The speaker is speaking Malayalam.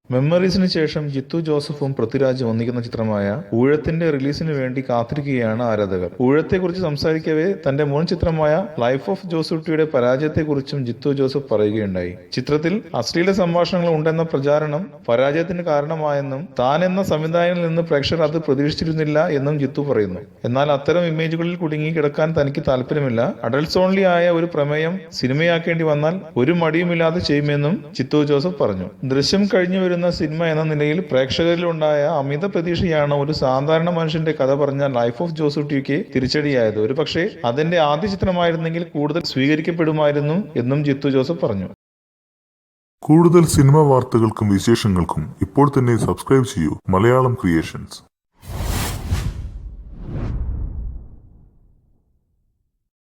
മെമ്മറീസിന് ശേഷം ജിത്തു ജോസഫും പൃഥ്വിരാജും ഒന്നിക്കുന്ന ചിത്രമായ ഊഴത്തിന്റെ റിലീസിന് വേണ്ടി കാത്തിരിക്കുകയാണ് ആരാധകർ. ഊഴത്തെക്കുറിച്ച് സംസാരിക്കവേ തന്റെ മുൻ ചിത്രമായ ലൈഫ് ഓഫ് ജോസൂട്ടിയുടെ പരാജയത്തെക്കുറിച്ചും ജിത്തു ജോസഫ് പറയുകയുണ്ടായി. ചിത്രത്തിൽ അശ്ലീല സംഭാഷണങ്ങൾ ഉണ്ടെന്ന പ്രചാരണം പരാജയത്തിന് കാരണമായെന്നും താൻ എന്ന സംവിധായകനിൽ നിന്ന് പ്രേക്ഷകർ അത് പ്രതീക്ഷിച്ചിരുന്നില്ല എന്നും ജിത്തു പറയുന്നു. എന്നാൽ അത്തരം ഇമേജുകളിൽ കുടുങ്ങി കിടക്കാൻ തനിക്ക് താല്പര്യമില്ല. അഡൽട്സ് ഓൺലി ആയ ഒരു പ്രമേയം സിനിമയാക്കേണ്ടി വന്നാൽ ഒരു മടിയുമില്ലാതെ ചെയ്യുമെന്നും ജിത്തു ജോസഫ് പറഞ്ഞു. ദൃശ്യം കഴിഞ്ഞു വരുന്ന സിനിമ എന്ന നിലയിൽ പ്രേക്ഷകരിലുണ്ടായ അമിത പ്രതീക്ഷയാണ് ഒരു സാധാരണ മനുഷ്യന്റെ കഥ പറഞ്ഞ ലൈഫ് ഓഫ് ജോസൂട്ടിക്ക് തിരിച്ചടിയായത്. ഒരുപക്ഷെ അതിന്റെ ആദ്യ ചിത്രമായിരുന്നെങ്കിൽ കൂടുതൽ സ്വീകരിക്കപ്പെടുമായിരുന്നു എന്നും ജിത്തു ജോസഫ് പറഞ്ഞു. കൂടുതൽ സിനിമാ വാർത്തകൾക്കും വിശേഷങ്ങൾക്കും ഇപ്പോൾ തന്നെ സബ്സ്ക്രൈബ് ചെയ്യൂ മലയാളം ക്രിയേഷൻസ്.